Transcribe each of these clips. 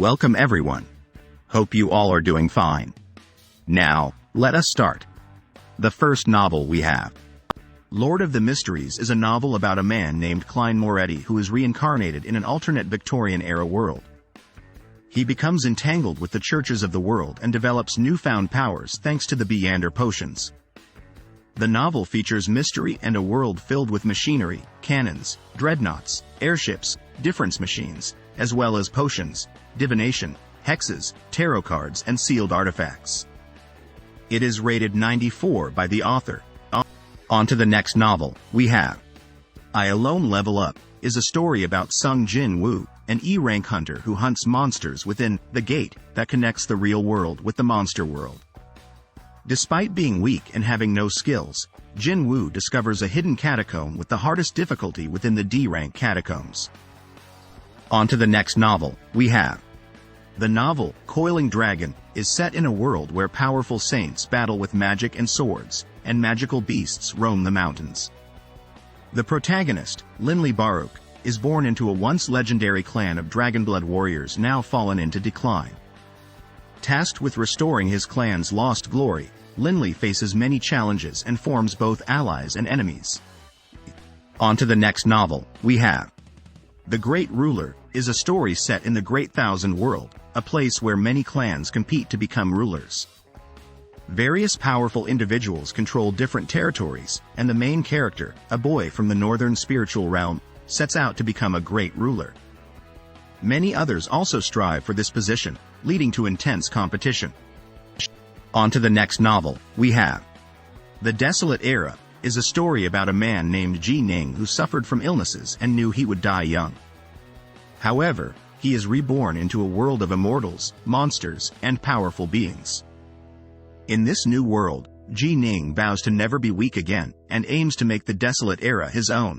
Welcome everyone. Hope you all are doing fine. Now, let us start. The first novel we have. Lord of the Mysteries is a novel about a man named Klein Moretti who is reincarnated in an alternate Victorian-era world. He becomes entangled with the churches of the world and develops newfound powers thanks to the Beander potions. The novel features mystery and a world filled with machinery, cannons, dreadnoughts, airships, difference machines, as well as potions, divination, hexes, tarot cards, and sealed artifacts. It is rated 94 by the author. On to the next novel we have. I Alone Level Up is a story about Sung Jin Woo, an E-rank hunter who hunts monsters within the gate that connects the real world with the monster world. Despite being weak and having no skills, Jin Woo discovers a hidden catacomb with the hardest difficulty within the D-rank catacombs. On to the next novel we have. The novel, Coiling Dragon, is set in a world where powerful saints battle with magic and swords, and magical beasts roam the mountains. The protagonist, Linley Baruch, is born into a once legendary clan of dragonblood warriors now fallen into decline. Tasked with restoring his clan's lost glory, Linley faces many challenges and forms both allies and enemies. On to the next novel we have. The Great Ruler is a story set in the Great Thousand World, a place where many clans compete to become rulers. Various powerful individuals control different territories, and the main character, a boy from the northern spiritual realm, sets out to become a great ruler. Many others also strive for this position, leading to intense competition. On to the next novel we have. The Desolate Era is a story about a man named Ji Ning who suffered from illnesses and knew he would die young. However, he is reborn into a world of immortals, monsters, and powerful beings. In this new world, Ji Ning vows to never be weak again, and aims to make the Desolate Era his own.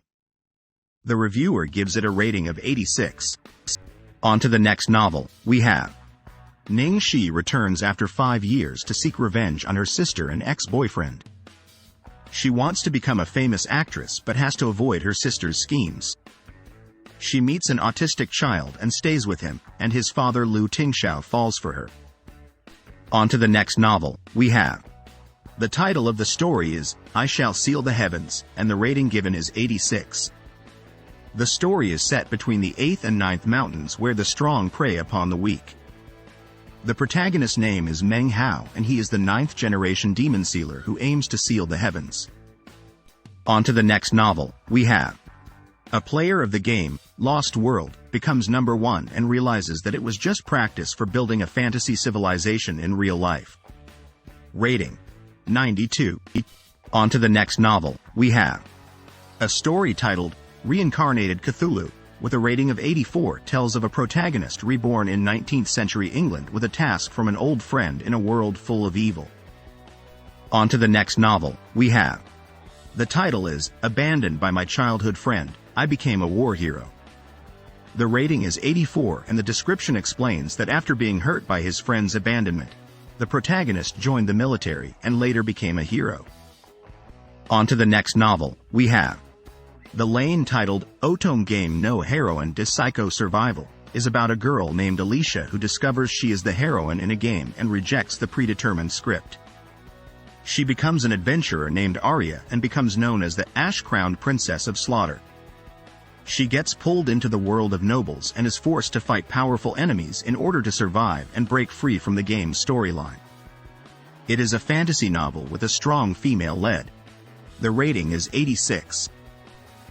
The reviewer gives it a rating of 86. On to the next novel we have. Ning Shi returns after 5 years to seek revenge on her sister and ex-boyfriend. She wants to become a famous actress but has to avoid her sister's schemes. She meets an autistic child and stays with him, and his father Lu Tingxiao falls for her. On to the next novel we have. The title of the story is I Shall Seal the Heavens, and the rating given is 86. The story is set between the 8th and 9th mountains where the strong prey upon the weak. The protagonist's name is Meng Hao, and he is the 9th generation demon sealer who aims to seal the heavens. On to the next novel we have. A player of the game, Lost World, becomes number 1 and realizes that it was just practice for building a fantasy civilization in real life. Rating: 92. On to the next novel we have. A story titled Reincarnated Cthulhu, with a rating of 84, tells of a protagonist reborn in 19th century England with a task from an old friend in a world full of evil. On to the next novel we have. The title is Abandoned by My Childhood Friend, I Became a War Hero. The rating is 84, and the description explains that after being hurt by his friend's abandonment, the protagonist joined the military and later became a hero. On to the next novel we have. The lane titled Otome Game no Heroine de Psycho Survival is about a girl named Alicia who discovers she is the heroine in a game and rejects the predetermined script. She becomes an adventurer named Arya and becomes known as the Ash-Crowned Princess of Slaughter. She gets pulled into the world of nobles and is forced to fight powerful enemies in order to survive and break free from the game's storyline. It is a fantasy novel with a strong female lead. The rating is 86.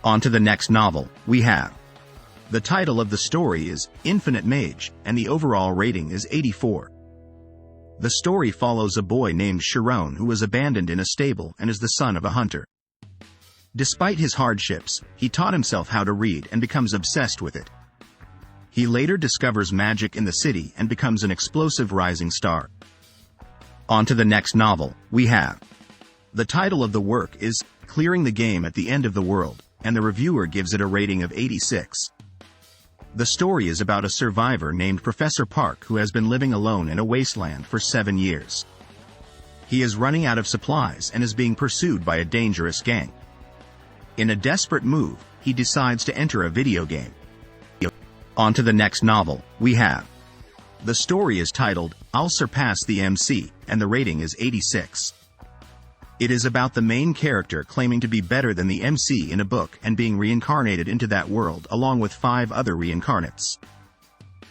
On to the next novel we have. The title of the story is Infinite Mage, and the overall rating is 84. The story follows a boy named Heroine who is abandoned in a stable and is the son of a hunter. Despite his hardships, he taught himself how to read and becomes obsessed with it. He later discovers magic in the city and becomes an explosive rising star. On to the next novel we have. The title of the work is Clearing the Game at the End of the World, and the reviewer gives it a rating of 86. The story is about a survivor named Professor Park who has been living alone in a wasteland for 7 years. He is running out of supplies and is being pursued by a dangerous gang. In a desperate move, he decides to enter a video game. On to the next novel we have. The story is titled, I'll Surpass the MC, and the rating is 86. It is about the main character claiming to be better than the MC in a book and being reincarnated into that world along with 5 other reincarnates.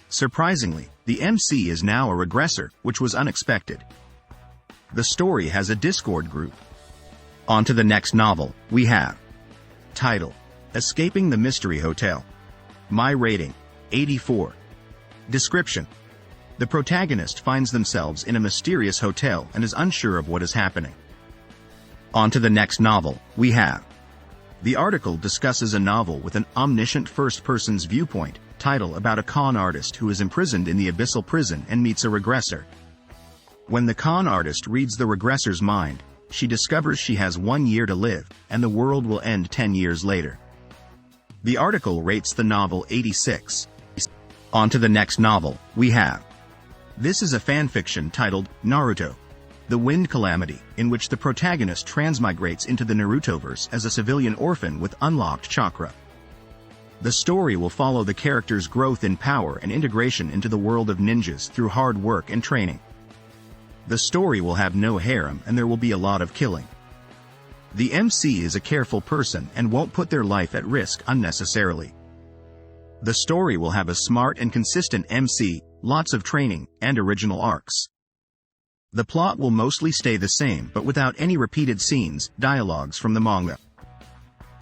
Surprisingly, the MC is now a regressor, which was unexpected. The story has a Discord group. On to the next novel, we have title, Escaping the Mystery Hotel. My rating, 84. Description: the protagonist finds themselves in a mysterious hotel and is unsure of what is happening. On to the next novel, we have. The article discusses a novel with an omniscient first-person's viewpoint, title about a con artist who is imprisoned in the abyssal prison and meets a regressor. When the con artist reads the regressor's mind, she discovers she has 1 year to live, and the world will end 10 years later. The article rates the novel 86. On to the next novel, we have. This is a fanfiction titled, Naruto, The Wind Calamity, in which the protagonist transmigrates into the Narutoverse as a civilian orphan with unlocked chakra. The story will follow the character's growth in power and integration into the world of ninjas through hard work and training. The story will have no harem and there will be a lot of killing. The MC is a careful person and won't put their life at risk unnecessarily. The story will have a smart and consistent MC, lots of training, and original arcs. The plot will mostly stay the same but without any repeated scenes, dialogues from the manga.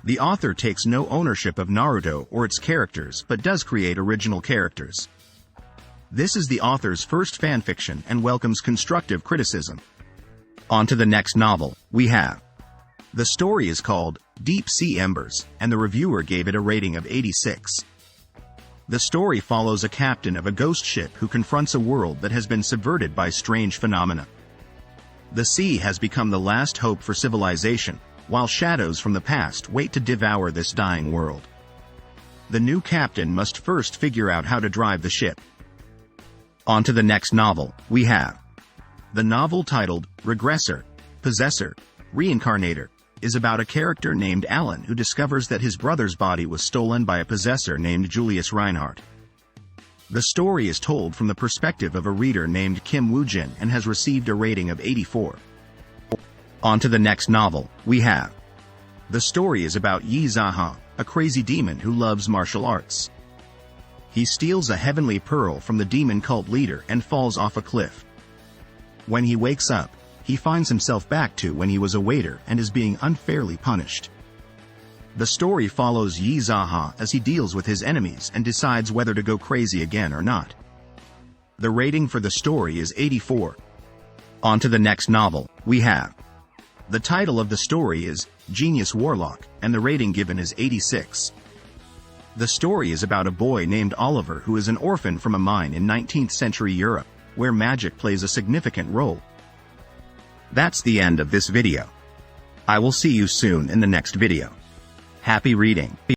The author takes no ownership of Naruto or its characters but does create original characters. This is the author's first fanfiction and welcomes constructive criticism. On to the next novel, we have. The story is called, Deep Sea Embers, and the reviewer gave it a rating of 86. The story follows a captain of a ghost ship who confronts a world that has been subverted by strange phenomena. The sea has become the last hope for civilization, while shadows from the past wait to devour this dying world. The new captain must first figure out how to drive the ship. On to the next novel, we have. The novel titled, Regressor, Possessor, Reincarnator, is about a character named Alan who discovers that his brother's body was stolen by a possessor named Julius Reinhardt. The story is told from the perspective of a reader named Kim Woojin and has received a rating of 84. On to the next novel, we have. The story is about Yi Zaha, a crazy demon who loves martial arts. He steals a heavenly pearl from the demon cult leader and falls off a cliff. When he wakes up, he finds himself back to when he was a waiter and is being unfairly punished. The story follows Yi Zaha as he deals with his enemies and decides whether to go crazy again or not. The rating for the story is 84. On to the next novel, we have. The title of the story is Genius Warlock, and the rating given is 86. The story is about a boy named Oliver who is an orphan from a mine in 19th century Europe, where magic plays a significant role. That's the end of this video. I will see you soon in the next video. Happy reading.